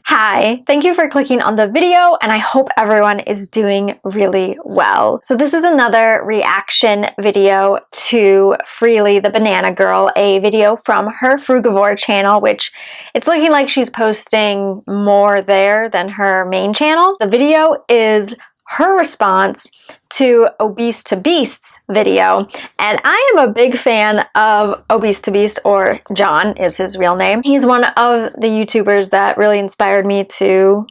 Hi, thank you for clicking on the video, and I hope everyone is doing really well. So this is another reaction video to Freelee, the banana girl, a video from her Frugivore channel, which it's looking like she's posting more there than her main channel. The video is her response to Obese to Beast's video, and I am a big fan of Obese to Beast, or John is his real name. He's one of the YouTubers that really inspired me to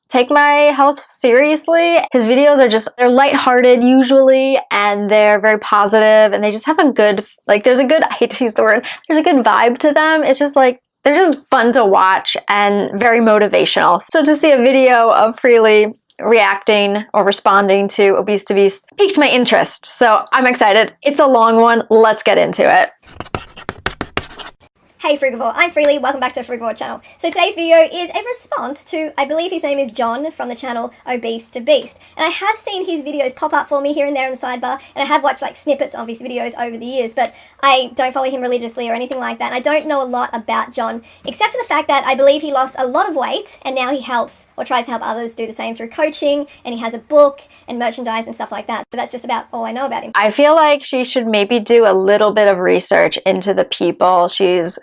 take my health seriously. His videos are they're lighthearted usually, and they're very positive, and they just have a good, there's a good, I hate to use the word, there's a good vibe to them. It's just they're just fun to watch and very motivational. So to see a video of Freelee reacting or responding to Obese to Beast piqued my interest, so I'm excited. It's a long one. Let's get into it. Hey Frugivore, I'm Freelee, welcome back to the Frugivore channel. So today's video is a response to, I believe his name is John from the channel Obese to Beast. And I have seen his videos pop up for me here and there in the sidebar, and I have watched snippets of his videos over the years, but I don't follow him religiously or anything like that. And I don't know a lot about John, except for the fact that I believe he lost a lot of weight, and now he helps, or tries to help others do the same through coaching, and he has a book and merchandise and stuff like that. But that's just about all I know about him. I feel like she should maybe do a little bit of research into the people she's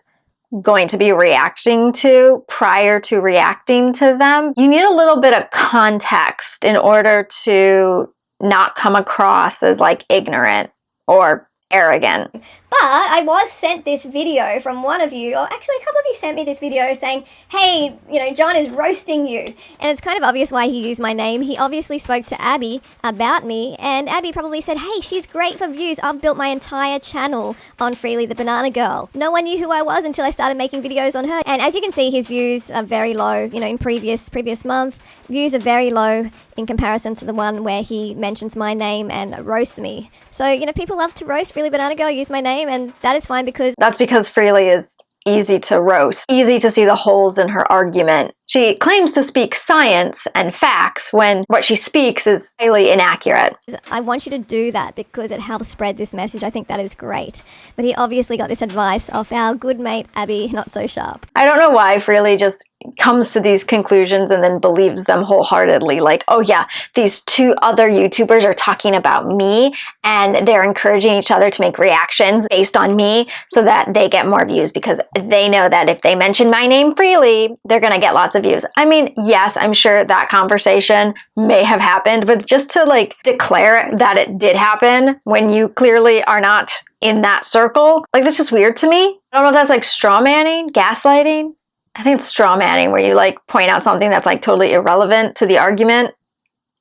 going to be reacting to prior to reacting to them. You need a little bit of context in order to not come across as ignorant or arrogant. But I was sent this video from one of you, or actually a couple of you sent me this video saying, hey, John is roasting you. And it's kind of obvious why he used my name. He obviously spoke to Abby about me, and Abby probably said, hey, she's great for views. I've built my entire channel on Freelee the Banana Girl. No one knew who I was until I started making videos on her. And as you can see, his views are very low. In previous month, views are very low in comparison to the one where he mentions my name and roasts me. So, people love to roast Freelee Banana Girl, use my name, and that is fine because... That's because Freelee is easy to roast, easy to see the holes in her argument. She claims to speak science and facts when what she speaks is highly inaccurate. I want you to do that because it helps spread this message. I think that is great. But he obviously got this advice off our good mate, Abby, not so sharp. I don't know why Freelee just comes to these conclusions and then believes them wholeheartedly. Oh yeah, these two other YouTubers are talking about me and they're encouraging each other to make reactions based on me so that they get more views because they know that if they mention my name Freelee, they're gonna get lots of views. I mean, yes, I'm sure that conversation may have happened, but just to declare that it did happen when you clearly are not in that circle, that's just weird to me. I don't know if that's straw manning, gaslighting. I think it's straw manning where you point out something that's totally irrelevant to the argument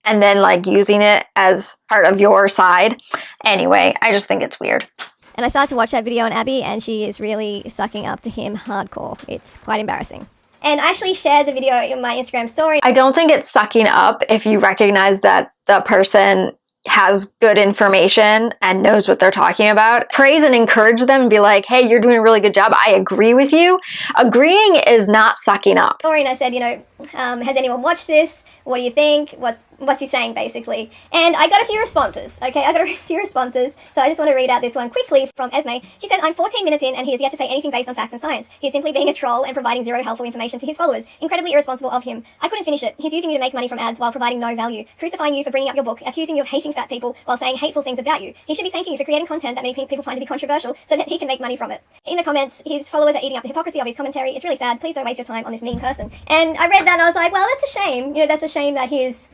and then using it as part of your side. Anyway, I just think it's weird. And I started to watch that video on Abby, and she is really sucking up to him hardcore. It's quite embarrassing. And I actually shared the video in my Instagram story. I don't think it's sucking up if you recognize that the person has good information and knows what they're talking about. Praise and encourage them and be like, hey, you're doing a really good job. I agree with you. Agreeing is not sucking up. And I said, has anyone watched this? What do you think? What's he saying, basically? And I got a few responses, okay? I got a few responses, so I just want to read out this one quickly from Esme. She says, I'm 14 minutes in and he has yet to say anything based on facts and science. He is simply being a troll and providing zero helpful information to his followers. Incredibly irresponsible of him. I couldn't finish it. He's using you to make money from ads while providing no value. Crucifying you for bringing up your book, accusing you of hating fat people while saying hateful things about you. He should be thanking you for creating content that many people find to be controversial so that he can make money from it. In the comments, his followers are eating up the hypocrisy of his commentary. It's really sad. Please don't waste your time on this mean person. And I read that and I was like, well, that's a shame. That's a shame that he's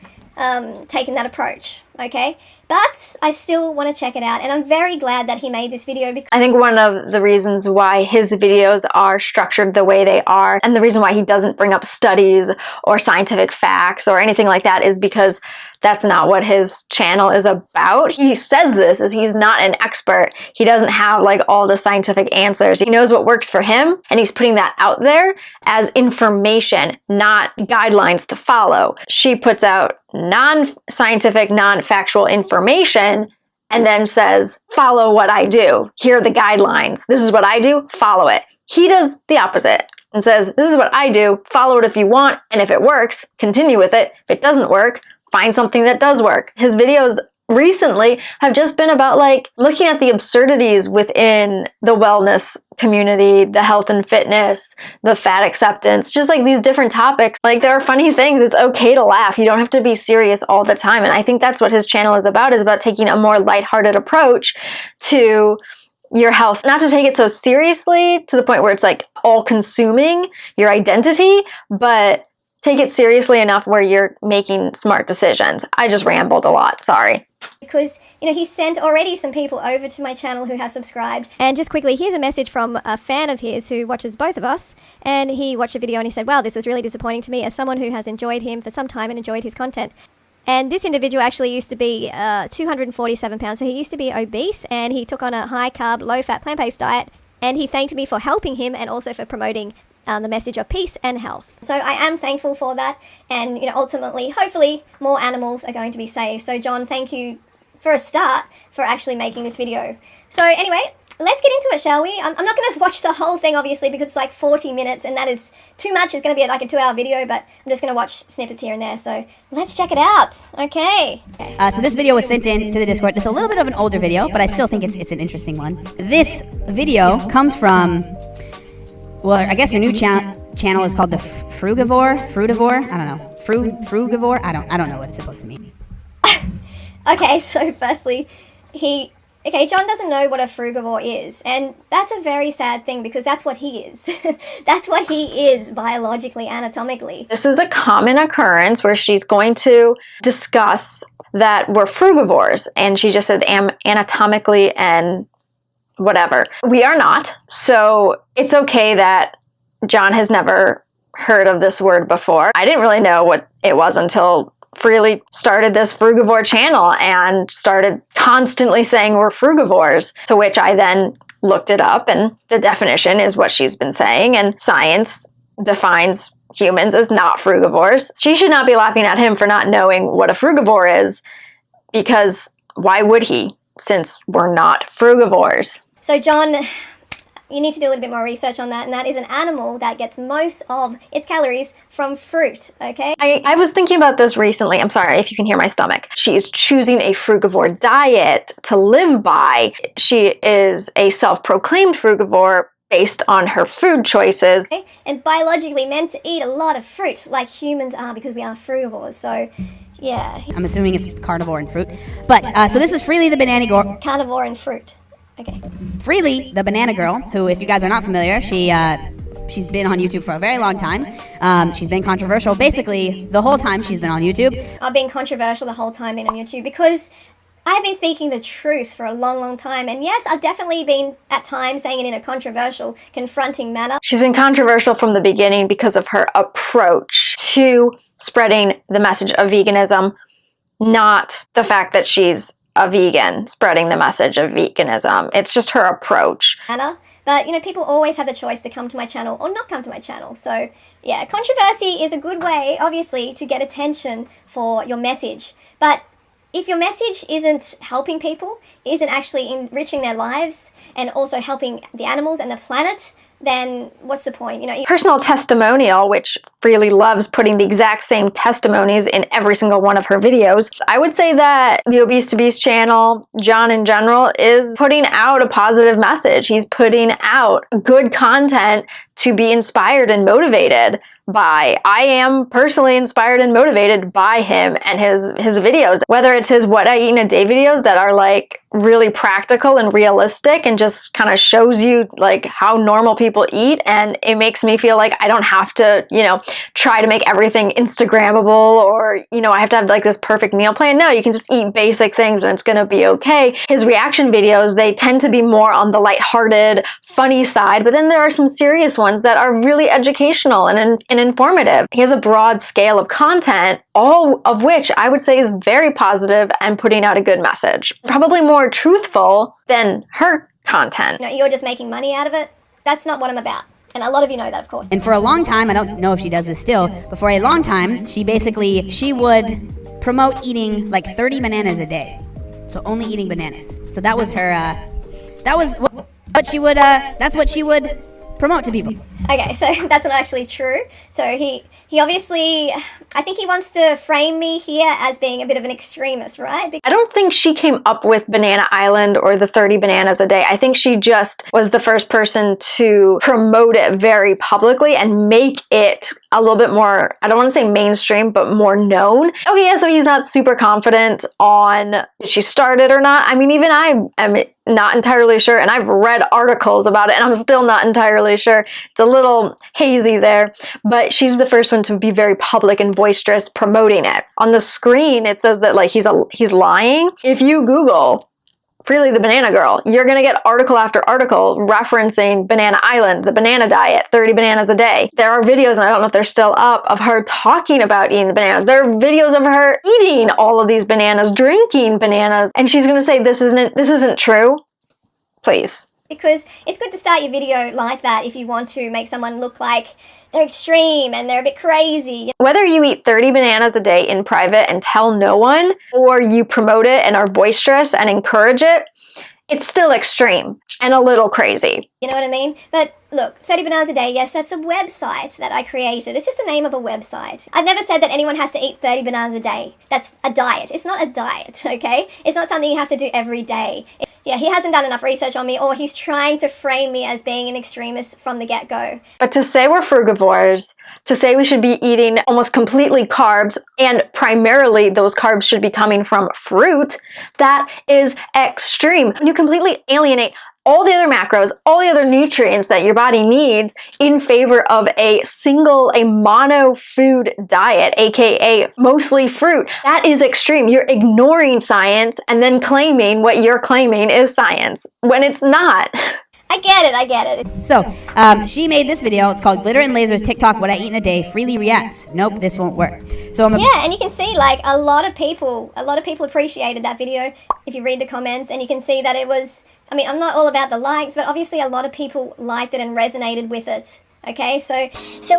taken that approach, okay? But I still want to check it out, and I'm very glad that he made this video because I think one of the reasons why his videos are structured the way they are, and the reason why he doesn't bring up studies or scientific facts or anything like that, is because that's not what his channel is about. He says this as he's not an expert. He doesn't have all the scientific answers. He knows what works for him, and he's putting that out there as information, not guidelines to follow. She puts out non-scientific, non-factual information and then says, follow what I do. Here are the guidelines. This is what I do, follow it. He does the opposite and says, this is what I do, follow it if you want, and if it works, continue with it. If it doesn't work, find something that does work. His videos recently have just been about like looking at the absurdities within the wellness community, the health and fitness, the fat acceptance, just like these different topics. Like there are funny things. It's okay to laugh. You don't have to be serious all the time. And I think that's what his channel is about taking a more lighthearted approach to your health, not to take it so seriously to the point where it's like all consuming your identity, but take it seriously enough where you're making smart decisions. I just rambled a lot. Sorry. Because, he sent already some people over to my channel who have subscribed. And just quickly, here's a message from a fan of his who watches both of us. And he watched a video and he said, wow, this was really disappointing to me as someone who has enjoyed him for some time and enjoyed his content. And this individual actually used to be 247 pounds. So he used to be obese and he took on a high-carb, low-fat, plant-based diet. And he thanked me for helping him and also for promoting the message of peace and health. So I am thankful for that. And, ultimately, hopefully, more animals are going to be saved. So John, thank you for a start for actually making this video. So anyway, let's get into it, shall we? I'm not going to watch the whole thing, obviously, because it's like 40 minutes and that is too much. It's going to be like a 2-hour video, but I'm just going to watch snippets here and there. So let's check it out. Okay. So this video was sent in to the Discord. It's a little bit of an older video, but I still think it's an interesting one. This video comes from, well, I guess your new channel is called the Frugivore? I don't know. Frugivore? I don't know what it's supposed to mean. Okay, so firstly, John doesn't know what a frugivore is, and that's a very sad thing because that's what he is. That's what he is biologically, anatomically. This is a common occurrence where she's going to discuss that we're frugivores, and she just said anatomically and whatever. We are not, so it's okay that John has never heard of this word before. I didn't really know what it was until Freelee started this frugivore channel and started constantly saying we're frugivores, to which I then looked it up, and the definition is what she's been saying, and science defines humans as not frugivores. She should not be laughing at him for not knowing what a frugivore is, because why would he, since we're not frugivores? So John, you need to do a little bit more research on that, and that is an animal that gets most of its calories from fruit, okay? I was thinking about this recently. I'm sorry if you can hear my stomach. She is choosing a frugivore diet to live by. She is a self-proclaimed frugivore based on her food choices. Okay? And biologically meant to eat a lot of fruit like humans are because we are frugivores, so yeah. I'm assuming it's carnivore and fruit. But, so this is Freelee the Banana Girl. Carnivore and fruit. Okay. Freelee, the banana girl, who, if you guys are not familiar, she's been on YouTube for a very long time. She's been controversial basically the whole time she's been on YouTube. I've been controversial the whole time being on YouTube because I've been speaking the truth for a long, long time. And yes, I've definitely been at times saying it in a controversial, confronting manner. She's been controversial from the beginning because of her approach to spreading the message of veganism, not the fact that she's a vegan spreading the message of veganism. It's just her approach. But, people always have the choice to come to my channel or not come to my channel. So, yeah, controversy is a good way, obviously, to get attention for your message. But if your message isn't helping people, isn't actually enriching their lives and also helping the animals and the planet, then what's the point? Personal testimonial, which Freelee loves putting the exact same testimonies in every single one of her videos. I would say that the Obese to Beast channel, John in general, is putting out a positive message. He's putting out good content to be inspired and motivated by. I am personally inspired and motivated by him and his videos. Whether it's his What I Eat in a Day videos that are like really practical and realistic and just kind of shows you like how normal people eat, and it makes me feel like I don't have to, try to make everything Instagrammable or, I have to have like this perfect meal plan. No, you can just eat basic things and it's gonna be okay. His reaction videos, they tend to be more on the lighthearted, funny side, but then there are some serious ones that are really educational and informative. He has a broad scale of content, all of which I would say is very positive and putting out a good message. Probably more truthful than her content. You're just making money out of it. That's not what I'm about. And a lot of you know that, of course. And for a long time, I don't know if she does this still, but for a long time, she would promote eating like 30 bananas a day. So only eating bananas. So that was her, that's what she would promote to people. Okay, so that's not actually true. So he obviously, I think he wants to frame me here as being a bit of an extremist, right? I don't think she came up with Banana Island or the 30 bananas a day. I think she just was the first person to promote it very publicly and make it a little bit more, I don't want to say mainstream, but more known. Okay, yeah, so he's not super confident on did she start it or not. I mean, even I am not entirely sure, and I've read articles about it and I'm still not entirely sure. It's a little hazy there, but she's the first one to be very public and boisterous promoting it. On the screen, it says that like he's lying. If you Google Freelee the Banana Girl, you're gonna get article after article referencing Banana Island, the banana diet, 30 bananas a day. There are videos, and I don't know if they're still up, of her talking about eating the bananas. There are videos of her eating all of these bananas, drinking bananas, and she's gonna say this isn't true. Please. Because it's good to start your video like that if you want to make someone look like they're extreme and they're a bit crazy. Whether you eat 30 bananas a day in private and tell no one, or you promote it and are boisterous and encourage it, it's still extreme and a little crazy. You know what I mean? But look, 30 bananas a day, yes, that's a website that I created. It's just the name of a website. I've never said that anyone has to eat 30 bananas a day. That's a diet. It's not a diet, okay? It's not something you have to do every day. Yeah, he hasn't done enough research on me, or he's trying to frame me as being an extremist from the get-go. But to say we're frugivores, to say we should be eating almost completely carbs, and primarily those carbs should be coming from fruit, that is extreme. When you completely alienate all the other macros, all the other nutrients that your body needs in favor of a mono food diet, aka mostly fruit. That is extreme. You're ignoring science and then claiming what you're claiming is science when it's not. I get it. So, she made this video. It's called Glitter and Lasers TikTok What I Eat in a Day. Freelee reacts. Nope, this won't work. So yeah, and you can see like a lot of people appreciated that video if you read the comments, and you can see that it was, I mean, I'm not all about the likes, but obviously a lot of people liked it and resonated with it. Okay, so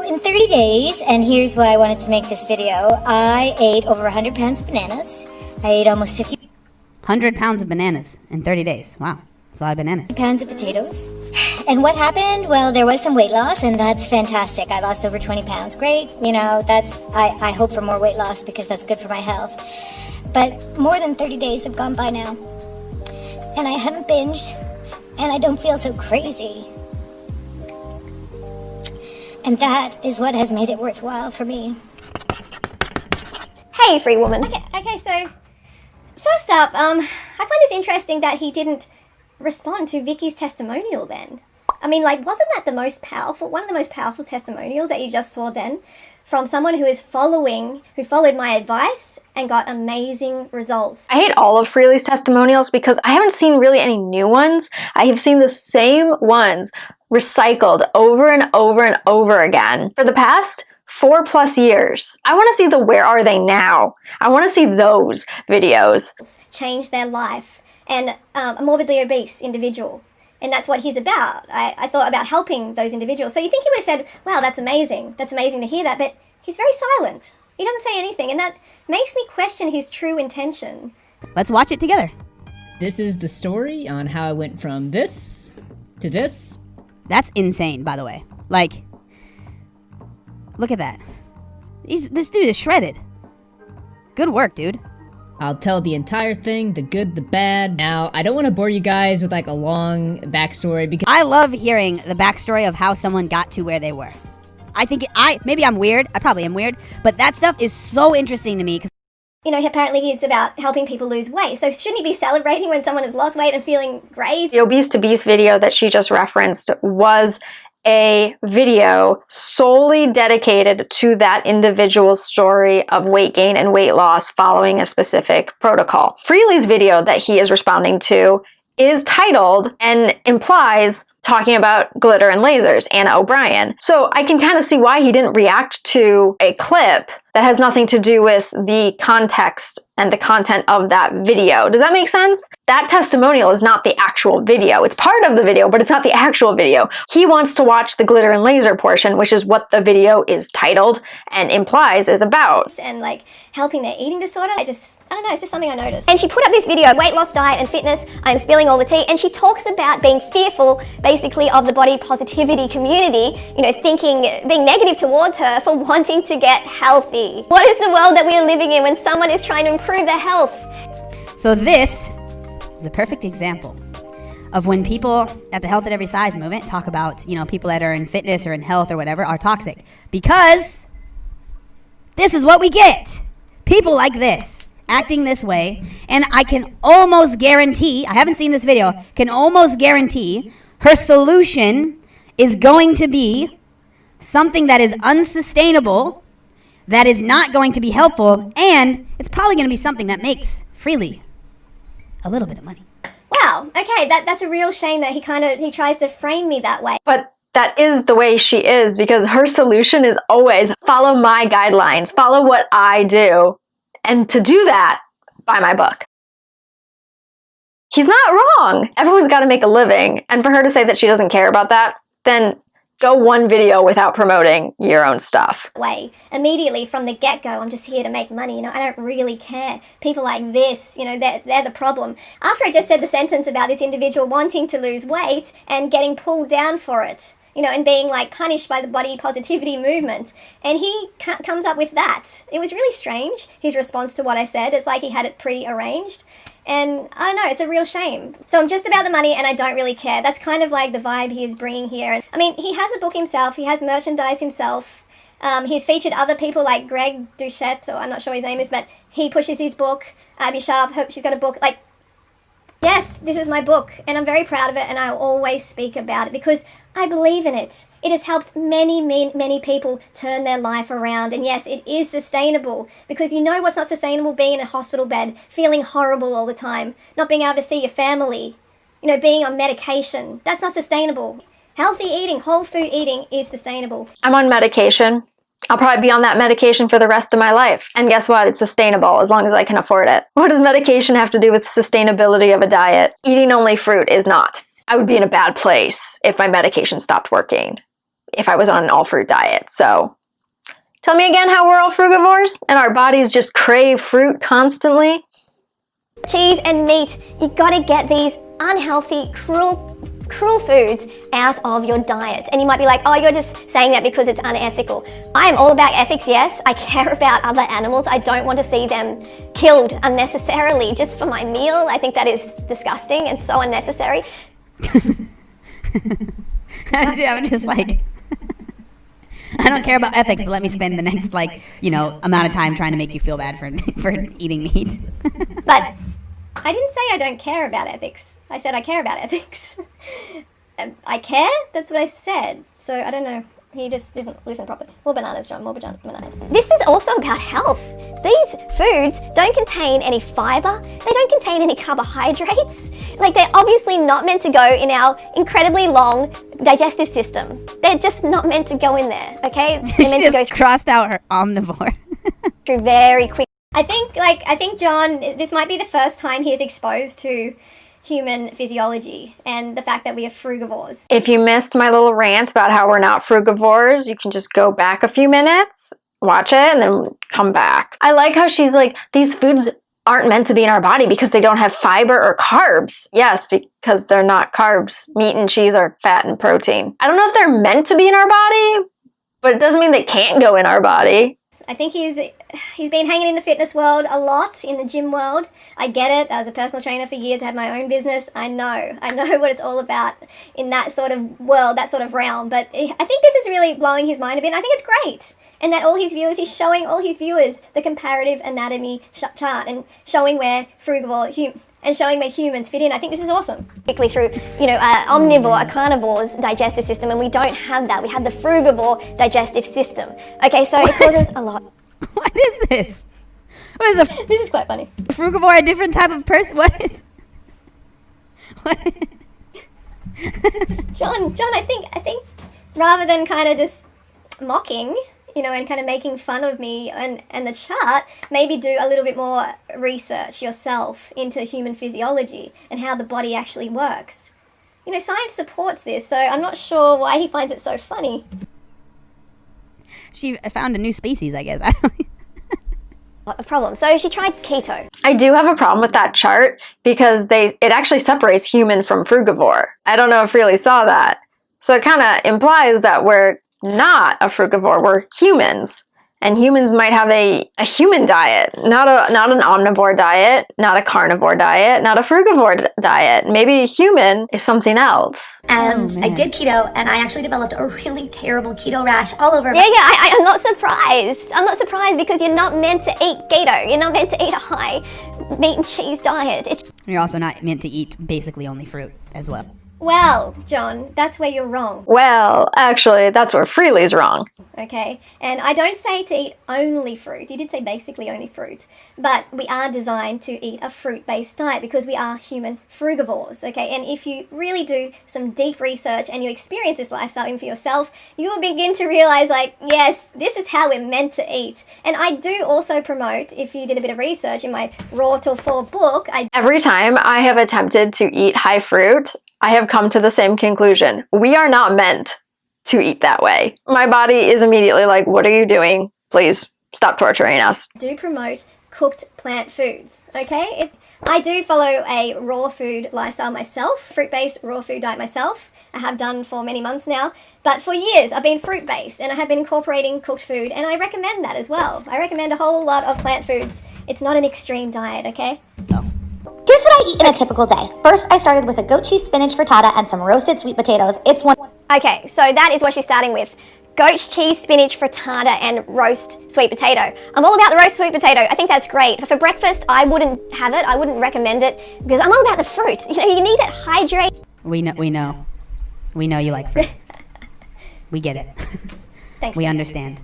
in 30 days, and here's why I wanted to make this video, I ate over 100 pounds of bananas. I ate almost 50 100 pounds of bananas in 30 days. Wow. That's a lot of bananas. pounds of potatoes. And what happened? Well, there was some weight loss, and that's fantastic. I lost over 20 pounds. Great. You know, I hope for more weight loss because that's good for my health. But more than 30 days have gone by now. And I haven't binged, and I don't feel so crazy. And that is what has made it worthwhile for me. hey, free woman. Okay, so first up, I find this interesting that he didn't respond to Vicky's testimonial then. I mean, like, wasn't that one of the most powerful testimonials that you just saw then? From someone who followed my advice and got amazing results. I hate all of Freelee's testimonials because I haven't seen really any new ones. I have seen the same ones recycled over and over and over again for the past 4+ years. I want to see the where are they now? I want to see those videos. Change their life. And a morbidly obese individual. And that's what he's about. I thought about helping those individuals. So you think he would have said, wow, that's amazing. That's amazing to hear that. But he's very silent. He doesn't say anything. And that makes me question his true intention. Let's watch it together. This is the story on how I went from this to this. That's insane, by the way. Like, look at that. This dude is shredded. Good work, dude. I'll tell the entire thing, the good, the bad. Now, I don't want to bore you guys with like a long backstory because I love hearing the backstory of how someone got to where they were. I think maybe I'm weird. I probably am weird, but that stuff is so interesting to me because, you know, apparently he's about helping people lose weight. So shouldn't he be celebrating when someone has lost weight and feeling great? The Obese to Beast video that she just referenced was a video solely dedicated to that individual's story of weight gain and weight loss following a specific protocol. Freelee's video that he is responding to is titled and implies talking about glitter and lasers, Anna O'Brien. So I can kind of see why he didn't react to a clip that has nothing to do with the context and the content of that video. Does that make sense? That testimonial is not the actual video. It's part of the video, but it's not the actual video. He wants to watch the glitter and laser portion, which is what the video is titled and implies is about. And like helping their eating disorder. I don't know, it's just something I noticed. And she put up this video, weight loss, diet and fitness, I'm spilling all the tea, and she talks about being fearful basically of the body positivity community, you know, being negative towards her for wanting to get healthy. What is the world that we are living in when someone is trying to improve their health? So this is a perfect example of when people at the Health at Every Size movement talk about, you know, people that are in fitness or in health or whatever are toxic. Because this is what we get. People like this, acting this way, and I can almost guarantee, I haven't seen this video, can almost guarantee her solution is going to be something that is unsustainable, that is not going to be helpful, and it's probably going to be something that makes Freelee a little bit of money. Wow, okay, that's a real shame that he tries to frame me that way. But that is the way she is, because her solution is always follow my guidelines, follow what I do. And to do that, buy my book. He's not wrong. Everyone's got to make a living. And for her to say that she doesn't care about that, then go one video without promoting your own stuff. Way. Immediately from the get-go, I'm just here to make money. You know, I don't really care. People like this, you know, they're the problem. After I just said the sentence about this individual wanting to lose weight and getting pulled down for it, you know, and being like punished by the body positivity movement. And he comes up with that. It was really strange, his response to what I said. It's like he had it pre-arranged. And I don't know, it's a real shame. So I'm just about the money and I don't really care. That's kind of like the vibe he is bringing here. And I mean, he has a book himself. He has merchandise himself. He's featured other people like Greg Doucette, or I'm not sure his name is, but he pushes his book. Abby Sharp, hope she's got a book. Like, yes, this is my book, and I'm very proud of it, and I'll always speak about it because I believe in it. It has helped many people turn their life around, and yes, it is sustainable, because you know what's not sustainable? Being in a hospital bed, feeling horrible all the time, not being able to see your family, you know, being on medication. That's not sustainable. Healthy eating, whole food eating is sustainable. I'm on medication. I'll probably be on that medication for the rest of my life. And guess what? It's sustainable as long as I can afford it. What does medication have to do with sustainability of a diet? Eating only fruit is not. I would be in a bad place if my medication stopped working, if I was on an all-fruit diet. So tell me again how we're all frugivores and our bodies just crave fruit constantly. Cheese and meat, you gotta get these unhealthy, cruel foods out of your diet. And you might be like, oh, you're just saying that because it's unethical. I am all about ethics, yes. I care about other animals. I don't want to see them killed unnecessarily just for my meal. I think that is disgusting and so unnecessary. I'm just like, I don't care about ethics, but let me spend the next, like, you know, amount of time trying to make you feel bad for eating meat. But I didn't say I don't care about ethics. I said I care about ethics. I care? That's what I said. So I don't know. He just doesn't listen properly. More bananas, John. More bananas. This is also about health. These foods don't contain any fiber. They don't contain any carbohydrates. Like, they're obviously not meant to go in our incredibly long digestive system. They're just not meant to go in there, okay? They're She meant just to go crossed out her omnivore. through very quick. I think John, this might be the first time he is exposed to human physiology and the fact that we are frugivores. If you missed my little rant about how we're not frugivores, you can just go back a few minutes, watch it, and then come back. I like how she's like, these foods aren't meant to be in our body because they don't have fiber or carbs. Yes, because they're not carbs. Meat and cheese are fat and protein. I don't know if they're meant to be in our body, but it doesn't mean they can't go in our body. I think he's been hanging in the fitness world a lot, in the gym world. I get it. As a personal trainer for years, I had my own business. I know what it's all about in that sort of world, that sort of realm. But I think this is really blowing his mind a bit. And I think it's great. And that he's showing all his viewers the comparative anatomy chart and showing where humans fit in. I think this is awesome. Quickly through, omnivore, a carnivore's digestive system, and we don't have that. We have the frugivore digestive system. Okay, so it causes a lot. What is this? What is a This is quite funny. frugivore? A different type of person? What is? What? John, I think rather than kind of just mocking, and kind of making fun of me and the chart, maybe do a little bit more research yourself into human physiology and how the body actually works. Science supports this, so I'm not sure why he finds it so funny. She found a new species, I guess. A problem. So she tried keto. I do have a problem with that chart because it actually separates human from frugivore. I don't know if Freelee saw that. So it kind of implies that we're not a frugivore, we're humans. And humans might have a human diet, not an omnivore diet, not a carnivore diet, not a frugivore diet. Maybe a human is something else. And I did keto, and I actually developed a really terrible keto rash all over. Yeah, I'm not surprised. I'm not surprised because you're not meant to eat keto. You're not meant to eat a high meat and cheese diet. You're also not meant to eat basically only fruit as well. Well, John, that's where you're wrong. Well, actually, that's where Freelee's wrong. Okay, and I don't say to eat only fruit. You did say basically only fruit, but we are designed to eat a fruit-based diet because we are human frugivores, okay? And if you really do some deep research and you experience this lifestyle for yourself, you will begin to realize, yes, this is how we're meant to eat. And I do also promote, if you did a bit of research in my Raw Till 4 book, Every time I have attempted to eat high fruit, I have come to the same conclusion. We are not meant to eat that way. My body is immediately like, what are you doing? Please stop torturing us. do promote cooked plant foods, okay? I do follow a raw food lifestyle myself, fruit-based raw food diet myself. I have done for many months now, but for years I've been fruit-based and I have been incorporating cooked food, and I recommend that as well. I recommend a whole lot of plant foods. It's not an extreme diet, okay? Here's what I eat in a typical day. First, I started with a goat cheese spinach frittata and some roasted sweet potatoes. It's one. Okay, so that is what she's starting with. Goat cheese, spinach, frittata, and roast sweet potato. I'm all about the roast sweet potato. I think that's great. For breakfast, I wouldn't have it. I wouldn't recommend it because I'm all about the fruit. You need it hydrate. We know you like fruit. We get it. Thanks. We understand.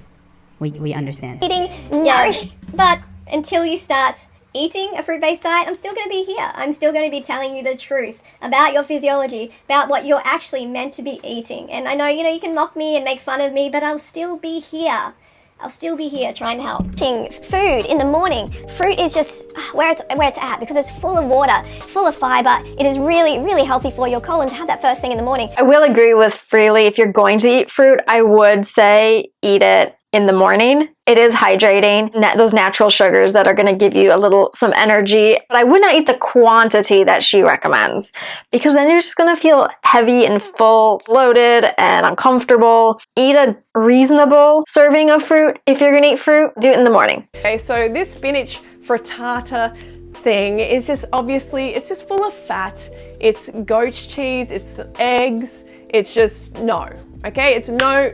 We understand. Eating nourished, but until you start eating a fruit-based diet, I'm still going to be here. I'm still going to be telling you the truth about your physiology, about what you're actually meant to be eating. And I know, you can mock me and make fun of me, but I'll still be here. I'll still be here trying to help. Food in the morning. Fruit is just where it's at because it's full of water, full of fiber. It is really, really healthy for your colon to have that first thing in the morning. I will agree with Freelee. If you're going to eat fruit, I would say eat it in the morning. It is hydrating, those natural sugars that are going to give you some energy. But I would not eat the quantity that she recommends because then you're just going to feel heavy and full, bloated and uncomfortable. Eat a reasonable serving of fruit. If you're going to eat fruit, do it in the morning. Okay, so this spinach frittata thing is just obviously, it's just full of fat. It's goat cheese, it's eggs, it's just no. Okay, it's no.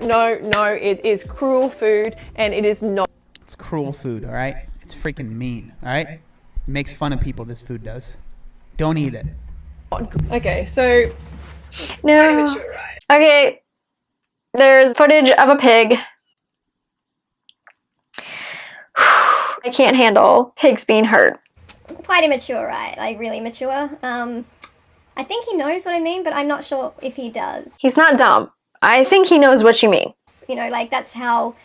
It is cruel food and it is not. It's cruel food, all right? It's freaking mean, all right? It makes fun of people, this food does. Don't eat it. Okay, so No. Okay, there's footage of a pig. I can't handle pigs being hurt. Quite immature, right? Like really immature. I think he knows what I mean, but I'm not sure if he does. He's not dumb. I think he knows what you mean. That's how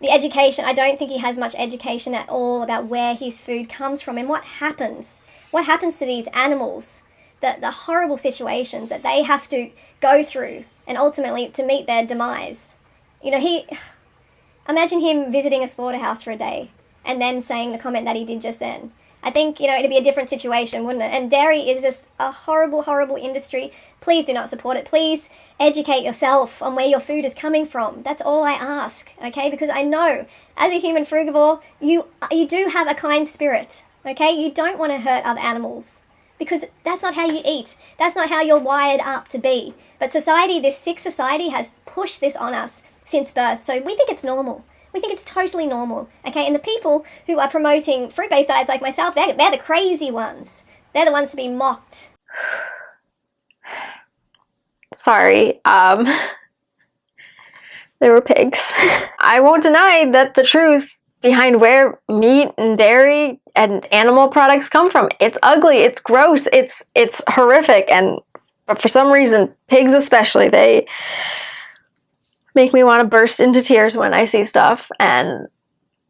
the education, I don't think he has much education at all about where his food comes from and what happens. What happens to these animals, the horrible situations that they have to go through and ultimately to meet their demise. Imagine him visiting a slaughterhouse for a day and then saying the comment that he did just then. I think, it'd be a different situation, wouldn't it? And dairy is just a horrible, horrible industry. Please do not support it. Please educate yourself on where your food is coming from. That's all I ask, okay? Because I know, as a human frugivore, you do have a kind spirit, okay? You don't want to hurt other animals because that's not how you eat. That's not how you're wired up to be. But society, this sick society, has pushed this on us since birth, so we think it's normal. We think it's totally normal, okay? And the people who are promoting fruit-based diets like myself, they're the crazy ones. They're the ones to be mocked. Sorry, there were pigs. I won't deny that the truth behind where meat and dairy and animal products come from. It's ugly, it's gross, it's horrific, but for some reason, pigs especially, make me want to burst into tears when I see stuff, and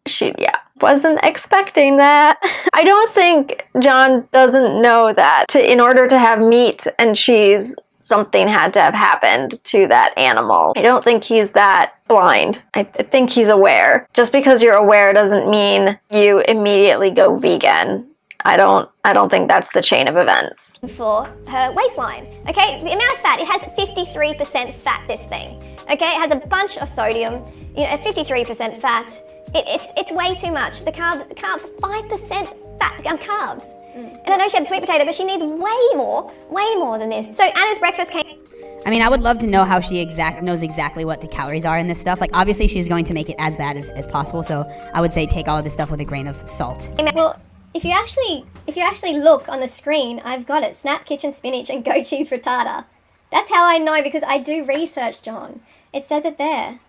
she, wasn't expecting that. I don't think John doesn't know that in order to have meat and cheese, something had to have happened to that animal. I don't think he's that blind. I think he's aware. Just because you're aware doesn't mean you immediately go vegan. I don't think that's the chain of events. For her waistline, okay? The amount of fat, it has 53% fat, this thing, okay? It has a bunch of sodium, at 53% fat. It's way too much. The carbs, 5% fat, carbs. And I know she had sweet potato, but she needs way more than this. So Anna's breakfast came. I mean, I would love to know how she knows exactly what the calories are in this stuff. Like, obviously she's going to make it as bad as possible, so I would say take all of this stuff with a grain of salt. Well, if you actually look on the screen, I've got it. Snap kitchen spinach and goat cheese frittata. That's how I know, because I do research, John. It says it there.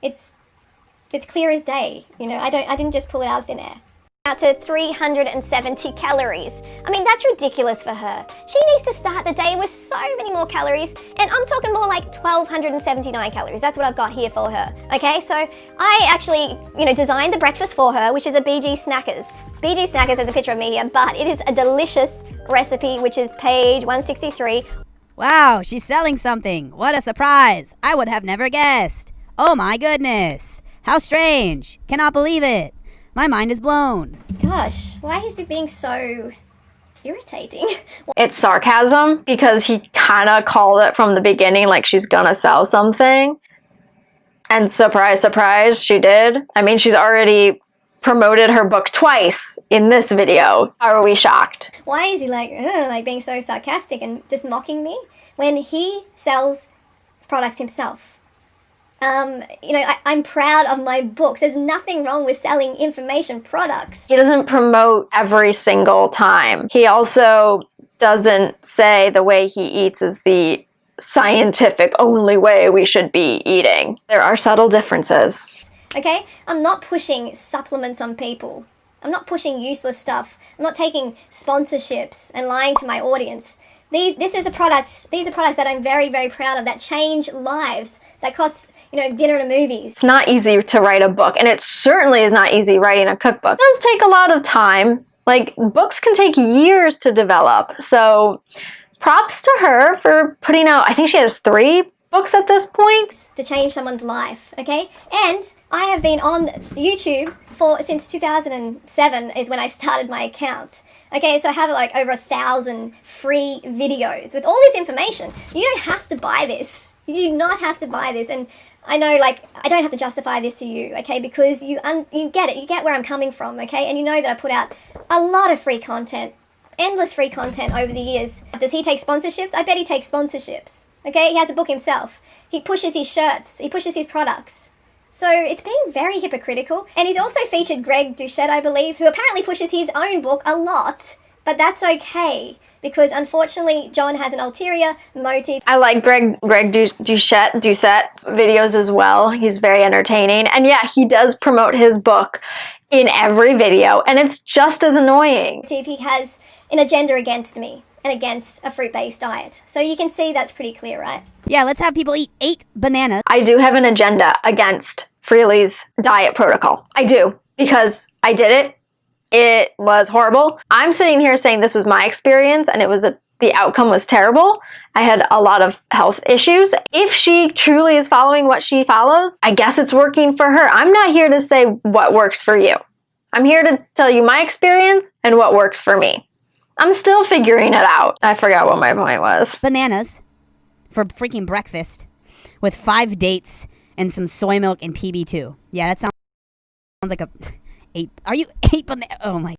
It's clear as day. I didn't just pull it out of thin air. Out to 370 calories. I mean, that's ridiculous for her. She needs to start the day with so many more calories, and I'm talking more like 1,279 calories. That's what I've got here for her. Okay, so I actually, designed the breakfast for her, which is a BG Snackers. BG Snackers has a picture of me here, but it is a delicious recipe, which is page 163. Wow, she's selling something. What a surprise. I would have never guessed. Oh my goodness. How strange. Cannot believe it. My mind is blown. Gosh, why is he being so irritating? It's sarcasm, because he kind of called it from the beginning like she's gonna sell something. And surprise, surprise, she did. I mean, she's already promoted her book twice in this video. Are we shocked? Why is he like being so sarcastic and just mocking me when he sells products himself? I'm proud of my books. There's nothing wrong with selling information products. He doesn't promote every single time. He also doesn't say the way he eats is the scientific only way we should be eating. There are subtle differences. Okay? I'm not pushing supplements on people. I'm not pushing useless stuff. I'm not taking sponsorships and lying to my audience. These are products that I'm very, very proud of, that change lives, that cost, dinner to movies. It's not easy to write a book, and it certainly is not easy writing a cookbook. It does take a lot of time. Like, books can take years to develop. So props to her for putting out, I think she has 3 books at this point. To change someone's life, okay? And I have been on YouTube since 2007 is when I started my account. Okay, so I have like over 1,000 free videos with all this information. You don't have to buy this. You do not have to buy this. And I know, I don't have to justify this to you, okay, because you get it. You get where I'm coming from, okay? And you know that I put out a lot of free content, endless free content over the years. Does he take sponsorships? I bet he takes sponsorships, okay? He has a book himself. He pushes his shirts. He pushes his products. So it's being very hypocritical. And he's also featured Greg Doucette, I believe, who apparently pushes his own book a lot. But that's okay, because unfortunately, John has an ulterior motive. I like Greg Doucette's videos as well. He's very entertaining. And yeah, he does promote his book in every video, and it's just as annoying. He has an agenda against me and against a fruit-based diet. So you can see that's pretty clear, right? Yeah, let's have people eat 8 bananas. I do have an agenda against Freelee's diet protocol. I do, because I did it. It was horrible. I'm sitting here saying this was my experience, and the outcome was terrible. I had a lot of health issues. If she truly is following what she follows, I guess it's working for her. I'm not here to say what works for you. I'm here to tell you my experience and what works for me. I'm still figuring it out. I forgot what my point was. Bananas for freaking breakfast with 5 dates and some soy milk and PB2. Yeah, that sounds like a 8. Are you 8 bananas? Oh my.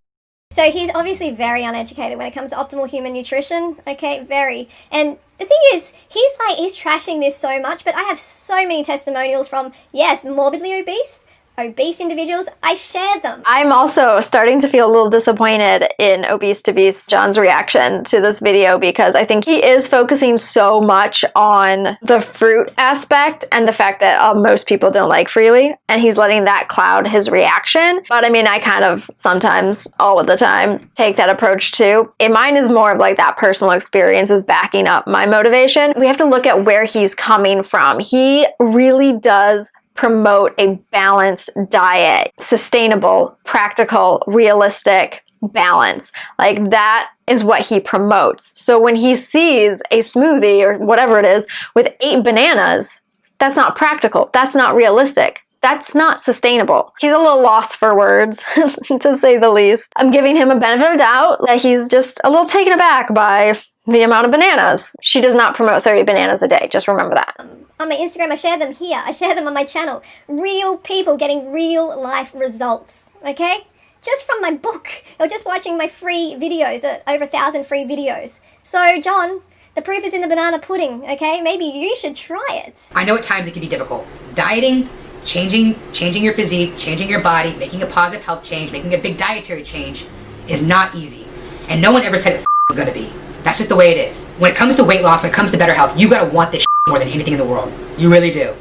So he's obviously very uneducated when it comes to optimal human nutrition. Okay, very. And the thing is, he's trashing this so much, but I have so many testimonials from, yes, morbidly obese, obese individuals, I share them. I'm also starting to feel a little disappointed in Obese to Beast John's reaction to this video, because I think he is focusing so much on the fruit aspect and the fact that most people don't like Freelee, and he's letting that cloud his reaction. But I mean, I kind of sometimes, all of the time, take that approach too. And mine is more of like that personal experience is backing up my motivation. We have to look at where he's coming from. He really does promote a balanced diet, sustainable, practical, realistic balance. Like that is what he promotes. So when he sees a smoothie or whatever it is with 8 bananas, that's not practical. That's not realistic. That's not sustainable. He's a little lost for words, to say the least. I'm giving him a benefit of doubt that he's just a little taken aback by the amount of bananas. She does not promote 30 bananas a day. Just remember that. On my Instagram, I share them here. I share them on my channel. Real people getting real life results, okay? Just from my book, or just watching my free videos, over 1,000 free videos. So, John, the proof is in the banana pudding, okay? Maybe you should try it. I know at times it can be difficult. Dieting, changing your physique, changing your body, making a positive health change, making a big dietary change is not easy. And no one ever said it was gonna be. That's just the way it is. When it comes to weight loss, when it comes to better health, you gotta want this more than anything in the world. You really do.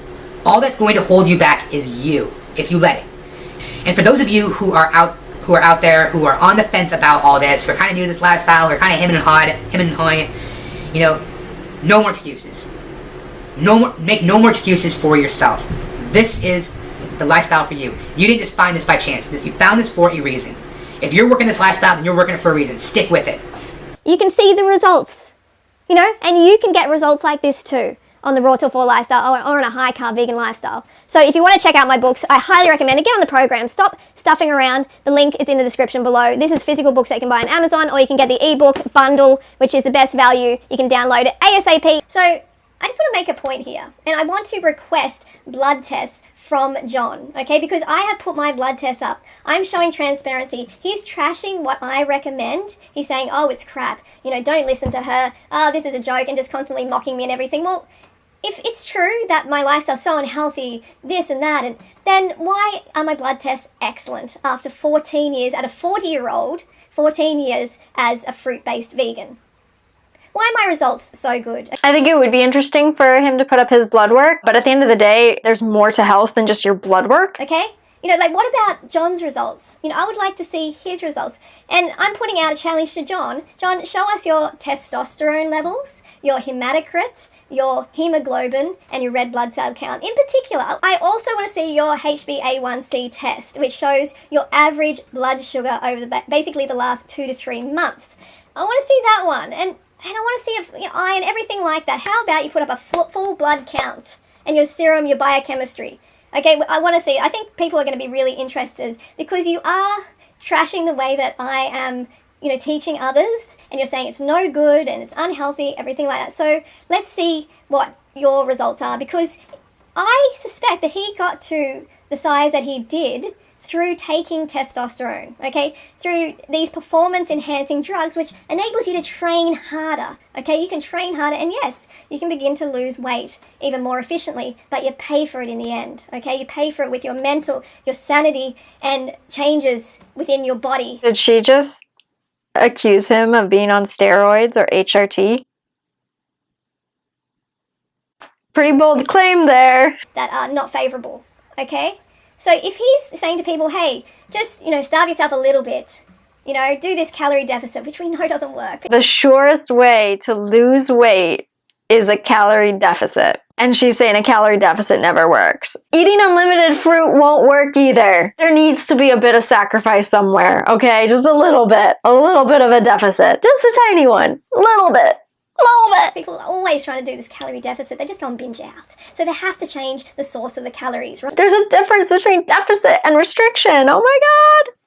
All that's going to hold you back is you, if you let it. And for those of you who are out there, who are on the fence about all this, we're kind of new to this lifestyle, we're kind of him and hawing, you know, no more excuses. Make no more excuses for yourself. This is the lifestyle for you. You didn't just find this by chance. You found this for a reason. If you're working this lifestyle, then you're working it for a reason. Stick with it. You can see the results, you know, and you can get results like this too on the Raw Till 4 lifestyle or on a high carb vegan lifestyle. So if you want to check out my books, I highly recommend it. Get on the program. Stop stuffing around. The link is in the description below. This is physical books that you can buy on Amazon, or you can get the ebook bundle, which is the best value. You can download it ASAP. So I just want to make a point here, and I want to request blood tests from John, okay? Because I have put my blood tests up. I'm showing transparency. He's trashing what I recommend. He's saying, oh, it's crap. You know, don't listen to her. Oh, this is a joke, and just constantly mocking me and everything. Well, if it's true that my lifestyle's so unhealthy, this and that, and then why are my blood tests excellent after 14 years, at a 40-year-old, 14 years as a fruit-based vegan? Why are my results so good? I think it would be interesting for him to put up his blood work, but at the end of the day, there's more to health than just your blood work. Okay? You know, like, what about John's results? You know, I would like to see his results. And I'm putting out a challenge to John. John, show us your testosterone levels, your hematocrit, your hemoglobin, and your red blood cell count. In particular, I also want to see your HbA1c test, which shows your average blood sugar over basically the last 2 to 3 months. I want to see that one. And I want to see if, you know, iron, everything like that. How about you put up a full blood count and your serum, your biochemistry? Okay, I want to see. I think people are going to be really interested, because you are trashing the way that I am, you know, teaching others, and you're saying it's no good and it's unhealthy, everything like that. So let's see what your results are, because I suspect that he got to the size that he did through taking testosterone, okay? Through these performance-enhancing drugs, which enables you to train harder, okay? You can train harder, and yes, you can begin to lose weight even more efficiently, but you pay for it in the end, okay? You pay for it with your mental, your sanity, and changes within your body. Did she just accuse him of being on steroids or HRT? Pretty bold claim there. That are not favorable, okay? So if he's saying to people, hey, just, you know, starve yourself a little bit, you know, do this calorie deficit, which we know doesn't work. The surest way to lose weight is a calorie deficit. And she's saying a calorie deficit never works. Eating unlimited fruit won't work either. There needs to be a bit of sacrifice somewhere, okay? Just a little bit of a deficit. Just a tiny one. A little bit. People are always trying to do this calorie deficit. They just go and binge out. So they have to change the source of the calories, right? There's a difference between deficit and restriction. Oh my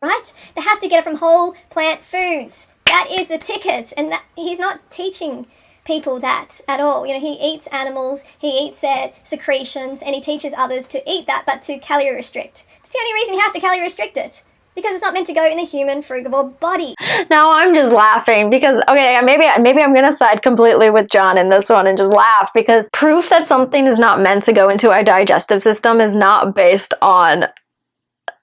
God. Right? They have to get it from whole plant foods. That is the ticket. And that, he's not teaching people that at all. You know, he eats animals, he eats their secretions, and he teaches others to eat that, but to calorie restrict. That's the only reason you have to calorie restrict it. Because it's not meant to go in the human frugivore body. Now I'm just laughing because, okay, maybe I'm going to side completely with John in this one and just laugh, because proof that something is not meant to go into our digestive system is not based on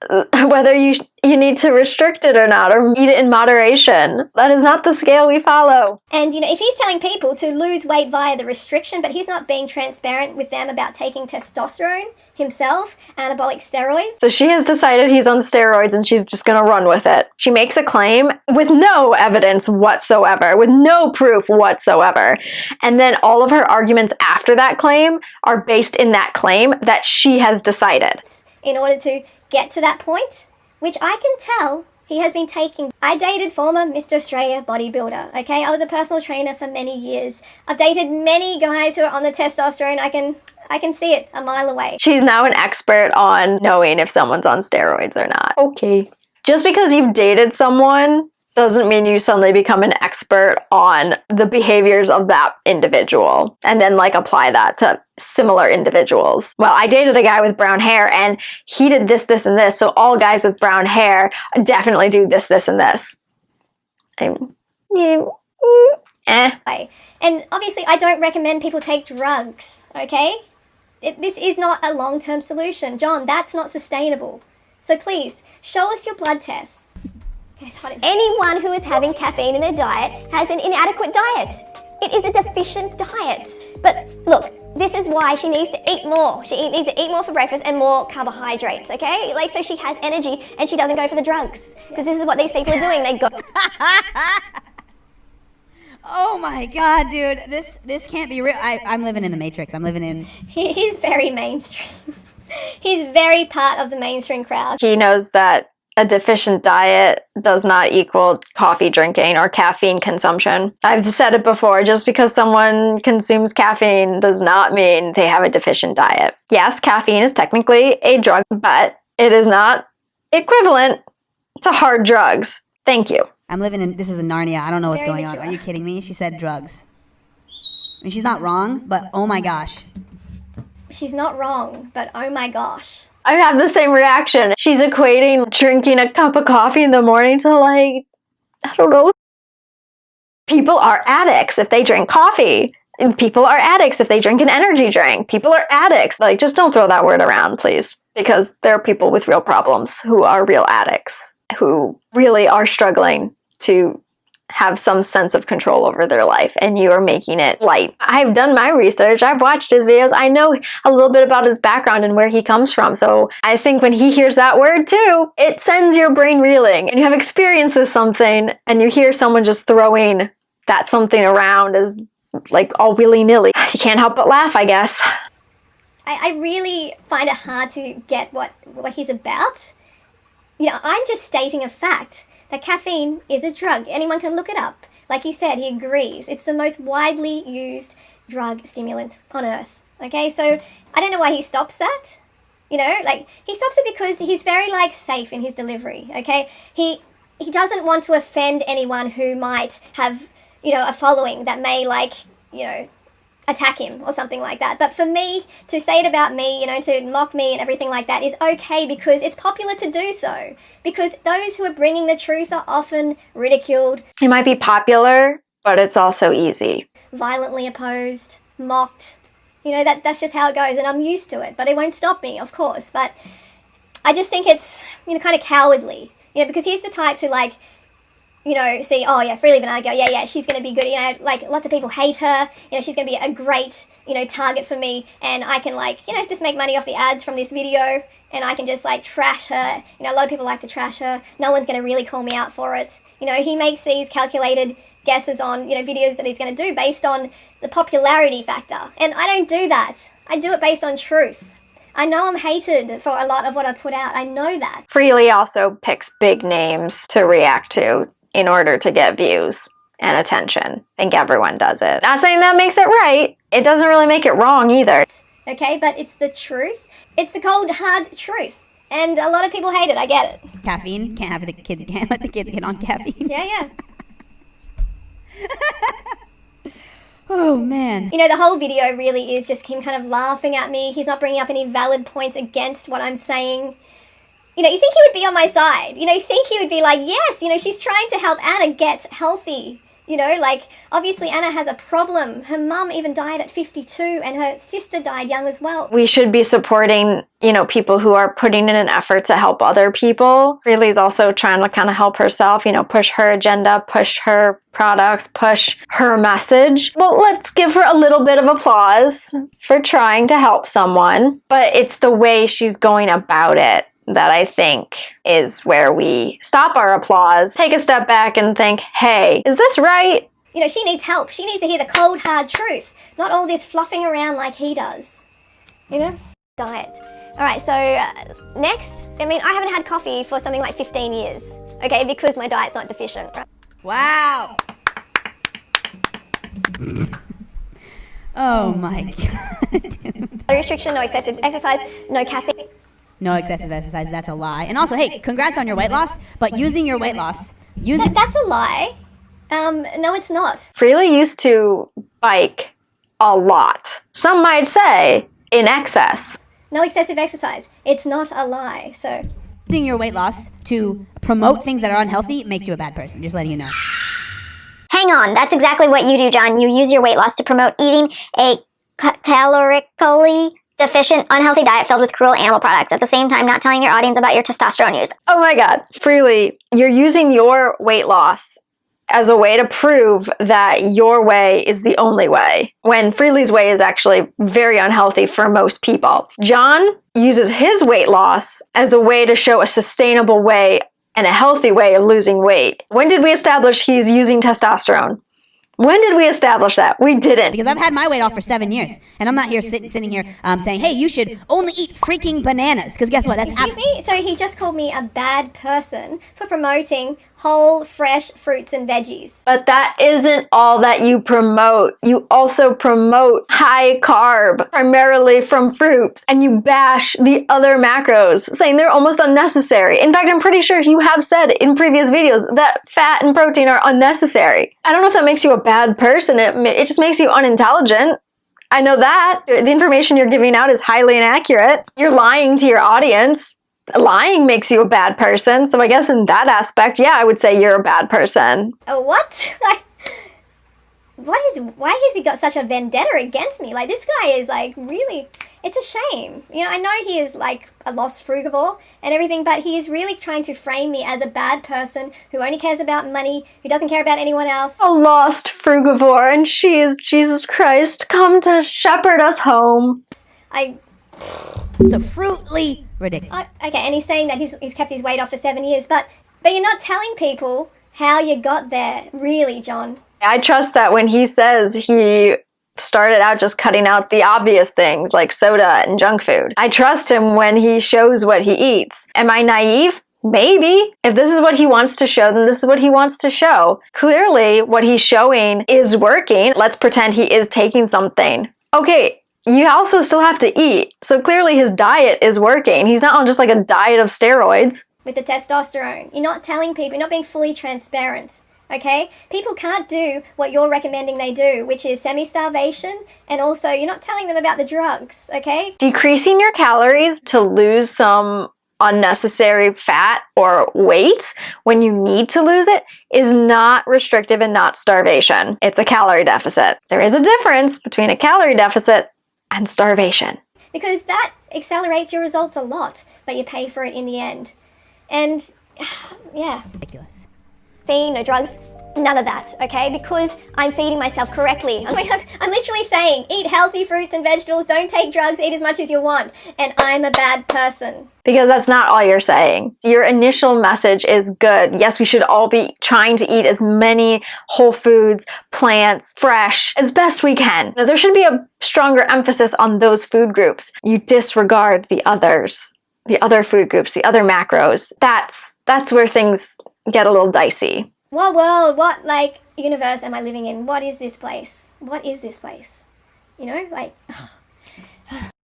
whether you need to restrict it or not, or eat it in moderation. That is not the scale we follow. And, if he's telling people to lose weight via the restriction, but he's not being transparent with them about taking testosterone himself, anabolic steroids. So she has decided he's on steroids and she's just gonna run with it. She makes a claim with no evidence whatsoever, with no proof whatsoever. And then all of her arguments after that claim are based in that claim that she has decided. In order to get to that point, which I can tell he has been taking. I dated former Mr. Australia bodybuilder, okay? I was a personal trainer for many years. I've dated many guys who are on the testosterone. I can see it a mile away. She's now an expert on knowing if someone's on steroids or not. Okay. Just because you've dated someone doesn't mean you suddenly become an expert on the behaviors of that individual and then apply that to similar individuals. Well, I dated a guy with brown hair and he did this, this, and this, so all guys with brown hair definitely do this, this, and this. And obviously I don't recommend people take drugs, okay? This is not a long-term solution. John, that's not sustainable. So please, show us your blood tests. Anyone who is having caffeine in their diet has an inadequate diet. It is a deficient diet. But look, this is why she needs to eat more. She needs to eat more for breakfast and more carbohydrates, okay? So she has energy and she doesn't go for the drugs. Because this is what these people are doing. They go... Oh my god, dude. This can't be real. I'm living in the Matrix. I'm living in... He's very mainstream. He's very part of the mainstream crowd. He knows that a deficient diet does not equal coffee drinking or caffeine consumption. I've said it before, just because someone consumes caffeine does not mean they have a deficient diet. Yes, caffeine is technically a drug, but it is not equivalent to hard drugs. Thank you. I'm living in... This is a Narnia. I don't know what's going on. Are you kidding me? She said drugs. I mean, she's not wrong, but oh my gosh. She's not wrong, but oh my gosh. I have the same reaction. She's equating drinking a cup of coffee in the morning to I don't know. People are addicts if they drink coffee. And people are addicts if they drink an energy drink. People are addicts. Just don't throw that word around, please. Because there are people with real problems who are real addicts, who really are struggling to have some sense of control over their life, and you are making it light. I've done my research. I've watched his videos. I know a little bit about his background and where he comes from. So I think when he hears that word too, it sends your brain reeling. And you have experience with something and you hear someone just throwing that something around as all willy-nilly. You can't help but laugh, I guess. I really find it hard to get what he's about. I'm just stating a fact. That caffeine is a drug. Anyone can look it up. Like he said, he agrees. It's the most widely used drug stimulant on earth. Okay, so I don't know why he stops that. He stops it because he's very, safe in his delivery, okay? He doesn't want to offend anyone who might have, a following that may, attack him or something like that. But for me, to say it about me, to mock me and everything like that is okay because it's popular to do so. Because those who are bringing the truth are often ridiculed. It might be popular, but it's also easy. Violently opposed, mocked. That's just how it goes, and I'm used to it. But it won't stop me, of course. But I just think it's, kind of cowardly. Because he's the type to, see, oh yeah, Freelee and I go, yeah, she's going to be good, lots of people hate her, she's going to be a great, target for me, and I can, just make money off the ads from this video, and I can just, trash her, a lot of people like to trash her, no one's going to really call me out for it, he makes these calculated guesses on, videos that he's going to do based on the popularity factor, and I don't do that, I do it based on truth. I know I'm hated for a lot of what I put out, I know that. Freelee also picks big names to react to in order to get views and attention. I think everyone does it. Not saying that makes it right. It doesn't really make it wrong either. Okay, but it's the truth. It's the cold, hard truth. And a lot of people hate it, I get it. Caffeine? Can't let the kids get on caffeine. Yeah. Oh, man. The whole video really is just him kind of laughing at me. He's not bringing up any valid points against what I'm saying. You think he would be on my side. You think he would be like, yes, she's trying to help Anna get healthy. You know, like, obviously Anna has a problem. Her mum even died at 52 and her sister died young as well. We should be supporting, you know, people who are putting in an effort to help other people. Freelee's also trying to kind of help herself, you know, push her agenda, push her products, push her message. Well, let's give her a little bit of applause for trying to help someone, but it's the way she's going about it that I think is where we stop our applause, take a step back and think, hey, is this right? You know, she needs help. She needs to hear the cold, hard truth, not all this fluffing around like he does. You know? Diet. All right, so next, I mean, I haven't had coffee for something like 15 years, okay, because my diet's not deficient, right? Wow. Oh my God, dude. No restriction, no excessive exercise, no caffeine. No excessive exercise, that's a lie. And also, hey, congrats on your weight loss, but using your weight loss, That's a lie. No, it's not. Freelee used to bike a lot. Some might say in excess. No excessive exercise. It's not a lie, so. using your weight loss to promote things that are unhealthy makes you a bad person, just letting you know. Hang on, that's exactly what you do, John. You use your weight loss to promote eating a calorically deficient, unhealthy diet filled with cruel animal products, at the same time not telling your audience about your testosterone use. Oh my God. Freelee, you're using your weight loss as a way to prove that your way is the only way, when Freelee's way is actually very unhealthy for most people. John uses his weight loss as a way to show a sustainable way and a healthy way of losing weight. When did we establish he's using testosterone? When did we establish that? We didn't. Because I've had my weight off for 7 years, and I'm not here sitting here saying, hey, you should only eat freaking bananas, because guess what? That's Excuse me? So he just called me a bad person for promoting whole, fresh fruits and veggies. But that isn't all that you promote. You also promote high carb, primarily from fruit, and you bash the other macros, saying they're almost unnecessary. In fact, I'm pretty sure you have said in previous videos that fat and protein are unnecessary. I don't know if that makes you a bad person. It just makes you unintelligent. I know that. The information you're giving out is highly inaccurate. You're lying to your audience. Lying makes you a bad person. So I guess in that aspect, yeah, I would say you're a bad person. What? Why has he got such a vendetta against me? Like, this guy is like really, it's a shame. You know, I know he is like a lost frugivore and everything, but he is really trying to frame me as a bad person who only cares about money, who doesn't care about anyone else. A lost frugivore, and she is Jesus Christ, come to shepherd us home. It's a Freelee ridiculous. Okay, and he's saying that he's kept his weight off for 7 years, but you're not telling people how you got there, really, John. I trust that when he says he started out just cutting out the obvious things like soda and junk food. I trust him when he shows what he eats. Am I naive? Maybe. If this is what he wants to show, then this is what he wants to show. Clearly, what he's showing is working. Let's pretend he is taking something. Okay, you also still have to eat. So clearly his diet is working. He's not on just like a diet of steroids. With the testosterone. You're not telling people, you're not being fully transparent. Okay? People can't do what you're recommending they do, which is semi-starvation, and also you're not telling them about the drugs, okay? Decreasing your calories to lose some unnecessary fat or weight when you need to lose it is not restrictive and not starvation. It's a calorie deficit. There is a difference between a calorie deficit and starvation. Because that accelerates your results a lot, but you pay for it in the end. And, yeah. Ridiculous. No drugs, none of that, okay? Because I'm feeding myself correctly. I'm literally saying, eat healthy fruits and vegetables, don't take drugs, eat as much as you want, and I'm a bad person. Because that's not all you're saying. Your initial message is good. Yes, we should all be trying to eat as many whole foods, plants, fresh, as best we can. Now, there should be a stronger emphasis on those food groups. You disregard the others, the other food groups, the other macros. That's where things get a little dicey. What world, what, like, universe am I living in? What is this place? What is this place? You know, like,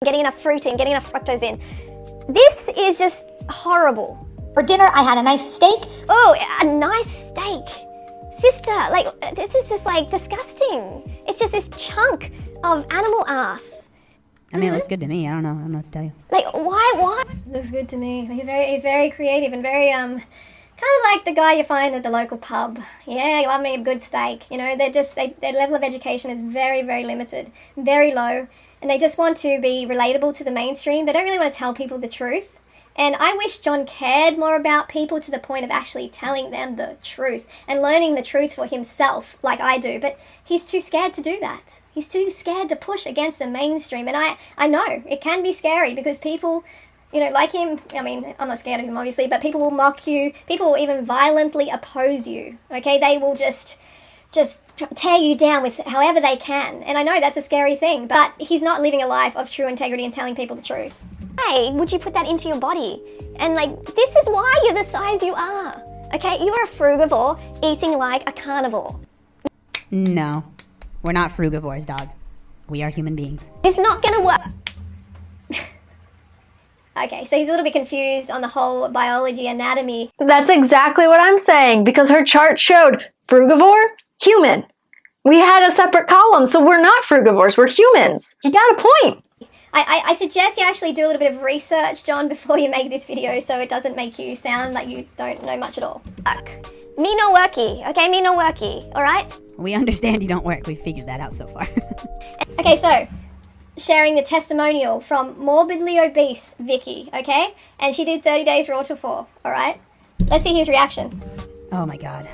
getting enough fruit in, getting enough fructose in. This is just horrible. For dinner, I had a nice steak. Oh, a nice steak. Sister, like, this is just, like, disgusting. It's just this chunk of animal ass. I mean, it looks good to me. I don't know what to tell you. Like, why? Looks good to me. He's very creative and very, Kind of like the guy you find at the local pub. Yeah, you love me a good steak. You know, their level of education is very, very limited, very low, and they just want to be relatable to the mainstream. They don't really want to tell people the truth. And I wish John cared more about people to the point of actually telling them the truth and learning the truth for himself like I do, but he's too scared to do that. He's too scared to push against the mainstream, and I know it can be scary because people, you know, like him, I mean, I'm not scared of him obviously, but people will mock you, people will even violently oppose you, okay? They will just tear you down with however they can, and I know that's a scary thing, but he's not living a life of true integrity and telling people the truth. Why would you put that into your body? And like, this is why you're the size you are, okay? You are a frugivore eating like a carnivore. No, we're not frugivores, dog. We are human beings. It's not gonna work. Okay, so he's a little bit confused on the whole biology anatomy. That's exactly what I'm saying, because her chart showed frugivore, human. We had a separate column, so we're not frugivores, we're humans. You got a point. I suggest you actually do a little bit of research, John, before you make this video so it doesn't make you sound like you don't know much at all. Me no worky, okay? Me no worky, alright? We understand you don't work. We figured that out so far. Okay, so sharing the testimonial from morbidly obese Vicky, okay? And she did 30 days raw to 4, alright? Let's see his reaction. Oh my god.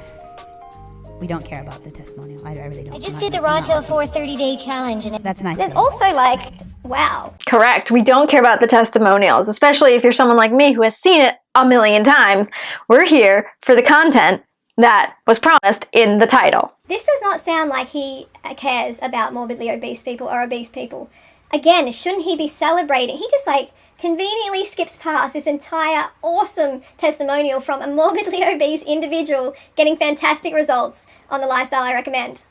We don't care about the testimonial. I really don't. I just did the Raw Till 4 30-day challenge, and That's nice. There's also like, wow. Correct. We don't care about the testimonials, especially if you're someone like me who has seen it a million times. We're here for the content that was promised in the title. This does not sound like he cares about morbidly obese people or obese people. Again, shouldn't he be celebrating? He just like conveniently skips past this entire awesome testimonial from a morbidly obese individual getting fantastic results on the lifestyle I recommend.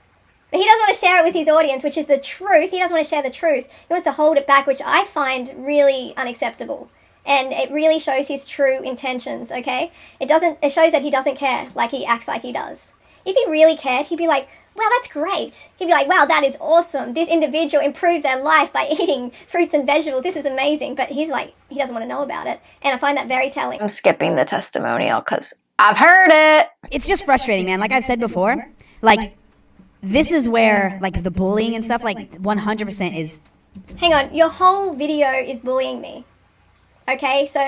But he doesn't want to share it with his audience, which is the truth. He doesn't want to share the truth. He wants to hold it back, which I find really unacceptable. And it really shows his true intentions, okay? It shows that he doesn't care like he acts like he does. If he really cared, he'd be like, wow, that's great. He'd be like, wow, that is awesome. This individual improved their life by eating fruits and vegetables. This is amazing. But he's like, he doesn't want to know about it. And I find that very telling. I'm skipping the testimonial because I've heard it. It's just frustrating, man. Like I've said before, like, this is where, like, the bullying and stuff, like, 100% is... Hang on, your whole video is bullying me. Okay, so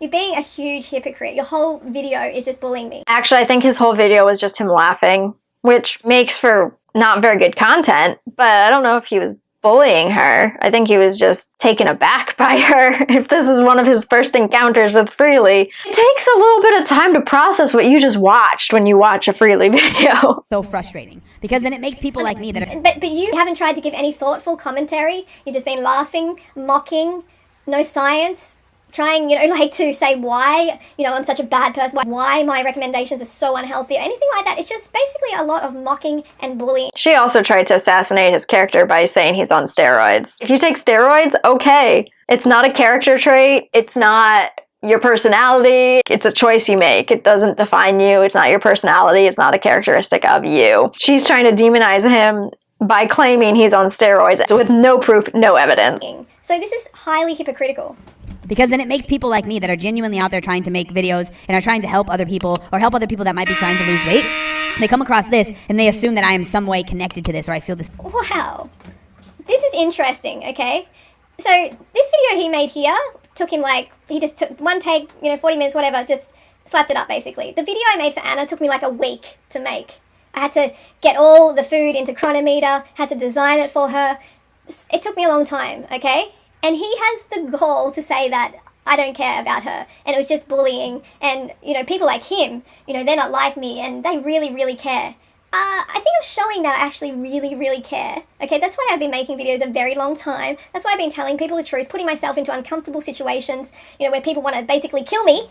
you're being a huge hypocrite. Your whole video is just bullying me. Actually, I think his whole video was just him laughing, which makes for not very good content, but I don't know if he was bullying her. I think he was just taken aback by her. If this is one of his first encounters with Freelee, it takes a little bit of time to process what you just watched when you watch a Freelee video. So frustrating, because then it makes people like me that are... But you haven't tried to give any thoughtful commentary. You've just been laughing, mocking, no science, trying, you know, like to say why, you know, I'm such a bad person, why my recommendations are so unhealthy, or anything like that. It's just basically a lot of mocking and bullying. She also tried to assassinate his character by saying he's on steroids. If you take steroids, okay. It's not a character trait. It's not your personality. It's a choice you make. It doesn't define you. It's not your personality. It's not a characteristic of you. She's trying to demonize him by claiming he's on steroids with no proof, no evidence. So this is highly hypocritical. Because then it makes people like me that are genuinely out there trying to make videos and are trying to help other people or help other people that might be trying to lose weight. They come across this and they assume that I am some way connected to this, or I feel this. Wow. This is interesting, okay? So this video he made here took him like, he just took one take, you know, 40 minutes, whatever, just slapped it up basically. The video I made for Anna took me like a week to make. I had to get all the food into Chronometer, had to design it for her. It took me a long time, okay? And he has the gall to say that I don't care about her, and it was just bullying, and, you know, people like him, you know, they're not like me, and they really, really care. I think I'm showing that I actually really, really care. Okay, that's why I've been making videos a very long time. That's why I've been telling people the truth, putting myself into uncomfortable situations, you know, where people want to basically kill me,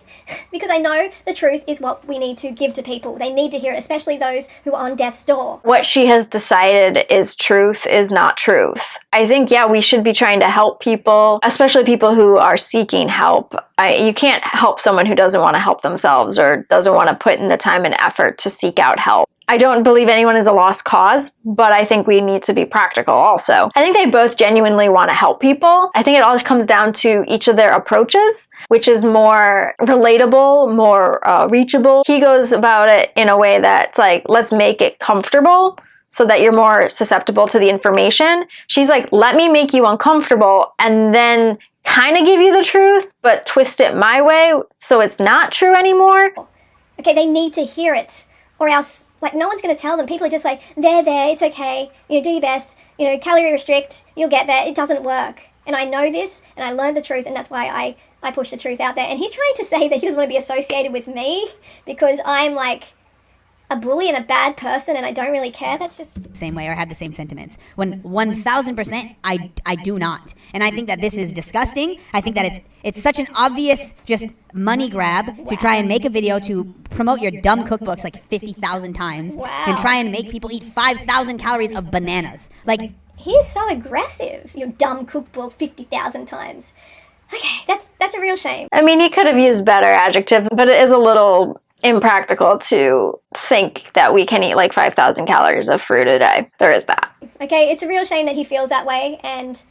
because I know the truth is what we need to give to people. They need to hear it, especially those who are on death's door. What she has decided is truth is not truth. I think, yeah, we should be trying to help people, especially people who are seeking help. You can't help someone who doesn't want to help themselves or doesn't want to put in the time and effort to seek out help. I don't believe anyone is a lost cause, but I think we need to be practical also. I think they both genuinely want to help people. I think it all comes down to each of their approaches. which is more relatable, more reachable. He goes about it in a way that's like, let's make it comfortable so that you're more susceptible to the information. She's like, let me make you uncomfortable and then kind of give you the truth, but twist it my way so it's not true anymore. Okay, they need to hear it, or else, like, no one's going to tell them. People are just like, there, it's okay, you know, do your best, you know, calorie restrict, you'll get there. It doesn't work. And I know this, and I learned the truth, and that's why I push the truth out there. And he's trying to say that he doesn't want to be associated with me because I'm, like, a bully and a bad person and I don't really care. That's just same way or have the same sentiments. When 1000% I do not. And I think that this is disgusting. I think that it's such an obvious just money grab to try and make a video to promote your dumb cookbooks like 50,000 times and try and make people eat 5,000 calories of bananas. Like, he is so aggressive. Your dumb cookbook 50,000 times. Okay, that's a real shame. I mean, he could have used better adjectives, but it is a little impractical to think that we can eat like 5,000 calories of fruit a day. There is that. Okay, it's a real shame that he feels that way, and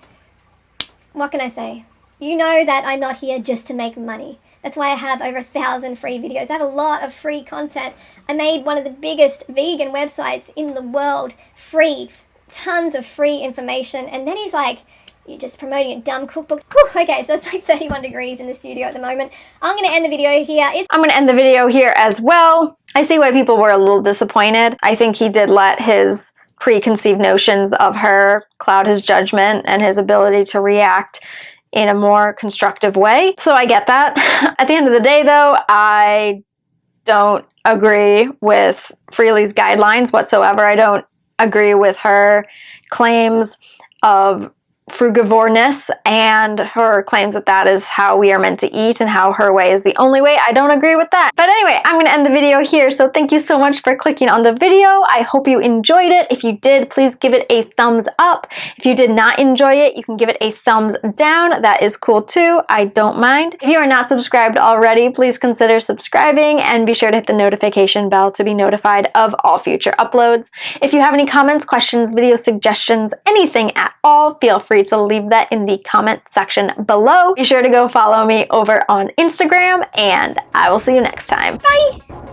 what can I say? You know that I'm not here just to make money. That's why I have over 1,000 free videos. I have a lot of free content. I made one of the biggest vegan websites in the world free. Tons of free information. And then he's like, you're just promoting a dumb cookbook. Whew, okay, so it's like 31 degrees in the studio at the moment. I'm going to end the video here. I'm going to end the video here as well. I see why people were a little disappointed. I think he did let his preconceived notions of her cloud his judgment and his ability to react in a more constructive way. So I get that. At the end of the day, though, I don't agree with Freelee's guidelines whatsoever. I don't agree with her claims of frugivoreness and her claims that that is how we are meant to eat and how her way is the only way. I don't agree with that. But anyway, I'm going to end the video here. So thank you so much for clicking on the video. I hope you enjoyed it. If you did, please give it a thumbs up. If you did not enjoy it, you can give it a thumbs down. That is cool too. I don't mind. If you are not subscribed already, please consider subscribing and be sure to hit the notification bell to be notified of all future uploads. If you have any comments, questions, video suggestions, anything at all, feel free to leave that in the comment section below. Be sure to go follow me over on Instagram, and I will see you next time. Bye!